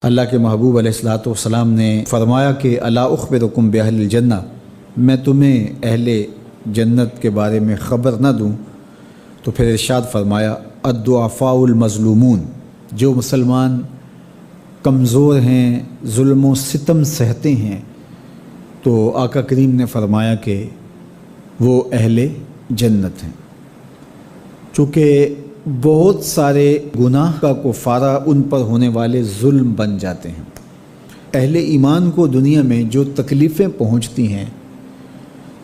اللہ کے محبوب علیہ الصلوۃ والسلام نے فرمایا کہ الا اخبرکم باہل الجنہ، میں تمہیں اہل جنت کے بارے میں خبر نہ دوں؟ تو پھر ارشاد فرمایا الضعفاء المظلومون، جو مسلمان کمزور ہیں، ظلم و ستم سہتے ہیں، تو آقا کریم نے فرمایا کہ وہ اہل جنت ہیں۔ چونکہ بہت سارے گناہ کا کفارہ ان پر ہونے والے ظلم بن جاتے ہیں۔ اہل ایمان کو دنیا میں جو تکلیفیں پہنچتی ہیں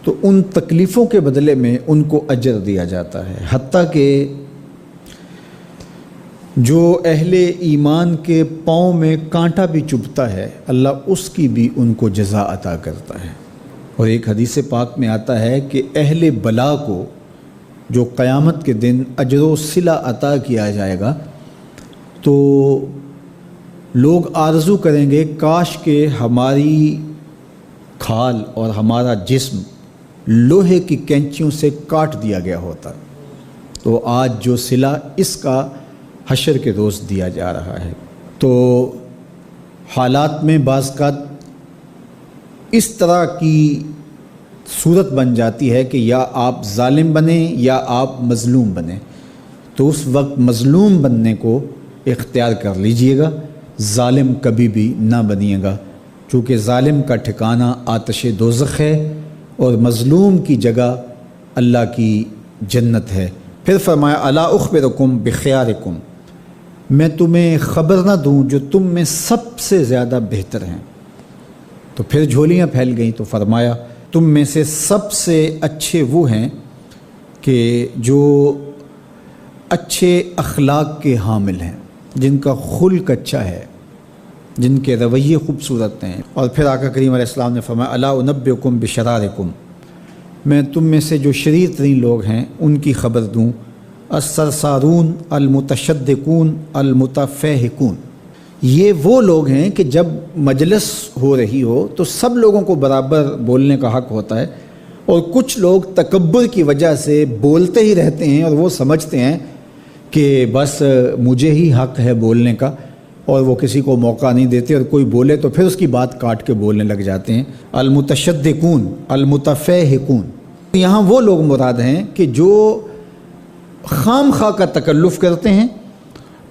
تو ان تکلیفوں کے بدلے میں ان کو اجر دیا جاتا ہے، حتیٰ کہ جو اہل ایمان کے پاؤں میں کانٹا بھی چبھتا ہے اللہ اس کی بھی ان کو جزا عطا کرتا ہے۔ اور ایک حدیث پاک میں آتا ہے کہ اہل بلا کو جو قیامت کے دن اجر و صلہ عطا کیا جائے گا تو لوگ آرزو کریں گے کاش کہ ہماری کھال اور ہمارا جسم لوہے کی کینچیوں سے کاٹ دیا گیا ہوتا، تو آج جو صلہ اس کا حشر کے روز دیا جا رہا ہے۔ تو حالات میں بعض اوقات اس طرح کی صورت بن جاتی ہے کہ یا آپ ظالم بنیں یا آپ مظلوم بنیں، تو اس وقت مظلوم بننے کو اختیار کر لیجئے گا، ظالم کبھی بھی نہ بنیے گا، چونکہ ظالم کا ٹھکانہ آتش دوزخ ہے اور مظلوم کی جگہ اللہ کی جنت ہے۔ پھر فرمایا الا اخبرکم بخیارکم، میں تمہیں خبر نہ دوں جو تم میں سب سے زیادہ بہتر ہیں؟ تو پھر جھولیاں پھیل گئیں، تو فرمایا تم میں سے سب سے اچھے وہ ہیں کہ جو اچھے اخلاق کے حامل ہیں، جن کا خلق اچھا ہے، جن کے رویے خوبصورت ہیں۔ اور پھر آقا کریم علیہ السلام نے فرمایا الا انبئکم بشرارکم، میں تم میں سے جو شریر ترین لوگ ہیں ان کی خبر دوں، السرسارون المتشدقون المتفہقون، یہ وہ لوگ ہیں کہ جب مجلس ہو رہی ہو تو سب لوگوں کو برابر بولنے کا حق ہوتا ہے، اور کچھ لوگ تکبر کی وجہ سے بولتے ہی رہتے ہیں اور وہ سمجھتے ہیں کہ بس مجھے ہی حق ہے بولنے کا، اور وہ کسی کو موقع نہیں دیتے، اور کوئی بولے تو پھر اس کی بات کاٹ کے بولنے لگ جاتے ہیں۔ المتشدقون المتفہقون، یہاں وہ لوگ مراد ہیں کہ جو خام خواہ کا تکلف کرتے ہیں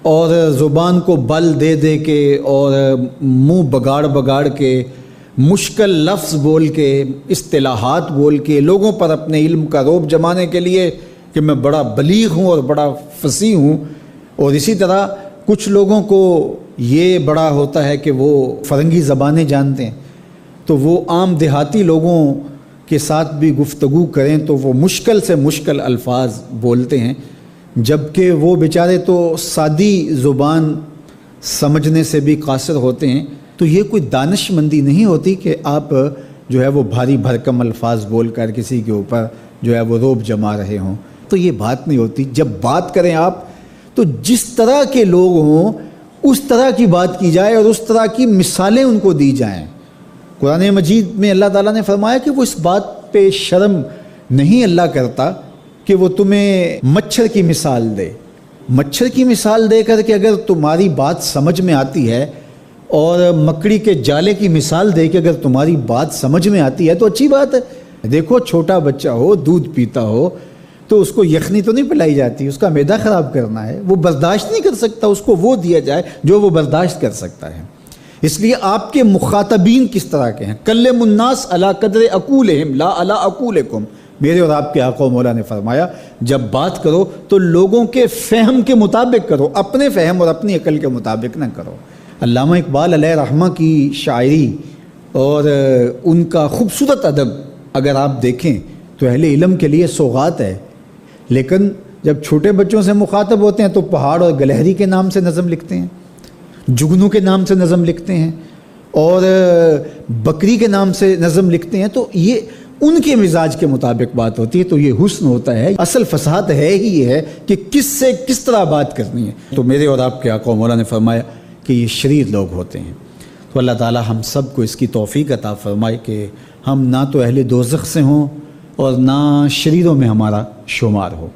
اور زبان کو بل دے دے کے اور منہ بگاڑ کے مشکل لفظ بول کے اصطلاحات بول کے لوگوں پر اپنے علم کا رعب جمانے کے لیے کہ میں بڑا بلیغ ہوں اور بڑا فصیح ہوں، اور اسی طرح کچھ لوگوں کو یہ بڑا ہوتا ہے کہ وہ فرنگی زبانیں جانتے ہیں، تو وہ عام دیہاتی لوگوں کے ساتھ بھی گفتگو کریں تو وہ مشکل سے مشکل الفاظ بولتے ہیں، جبکہ وہ بیچارے تو سادی زبان سمجھنے سے بھی قاصر ہوتے ہیں۔ تو یہ کوئی دانش مندی نہیں ہوتی کہ آپ جو ہے وہ بھاری بھرکم الفاظ بول کر کسی کے اوپر جو ہے وہ رعب جما رہے ہوں، تو یہ بات نہیں ہوتی۔ جب بات کریں آپ تو جس طرح کے لوگ ہوں اس طرح کی بات کی جائے اور اس طرح کی مثالیں ان کو دی جائیں۔ قرآن مجید میں اللہ تعالیٰ نے فرمایا کہ وہ اس بات پہ شرم نہیں اللہ کرتا کہ وہ تمہیں مچھر کی مثال دے، مچھر کی مثال دے کر کہ اگر تمہاری بات سمجھ میں آتی ہے، اور مکڑی کے جالے کی مثال دے کہ اگر تمہاری بات سمجھ میں آتی ہے تو اچھی بات ہے۔ دیکھو چھوٹا بچہ ہو دودھ پیتا ہو تو اس کو یخنی تو نہیں پلائی جاتی، اس کا معدہ خراب کرنا ہے، وہ برداشت نہیں کر سکتا، اس کو وہ دیا جائے جو وہ برداشت کر سکتا ہے۔ اس لیے آپ کے مخاطبین کس طرح کے ہیں؟ کلم الناس علی قدر عقولہم لا علی عقولکم، میرے اور آپ کے آقا و مولا نے فرمایا جب بات کرو تو لوگوں کے فہم کے مطابق کرو، اپنے فہم اور اپنی عقل کے مطابق نہ کرو۔ علامہ اقبال علیہ رحمہ کی شاعری اور ان کا خوبصورت ادب اگر آپ دیکھیں تو اہل علم کے لیے سوغات ہے، لیکن جب چھوٹے بچوں سے مخاطب ہوتے ہیں تو پہاڑ اور گلہری کے نام سے نظم لکھتے ہیں، جگنو کے نام سے نظم لکھتے ہیں، اور بکری کے نام سے نظم لکھتے ہیں، تو یہ ان کے مزاج کے مطابق بات ہوتی ہے۔ تو یہ حسن ہوتا ہے، اصل فصاحت ہے ہی یہ ہے کہ کس سے کس طرح بات کرنی ہے۔ تو میرے اور آپ کے آقا و مولا نے فرمایا کہ یہ شریر لوگ ہوتے ہیں۔ تو اللہ تعالی ہم سب کو اس کی توفیق عطا فرمائے کہ ہم نہ تو اہل دوزخ سے ہوں اور نہ شریروں میں ہمارا شمار ہو۔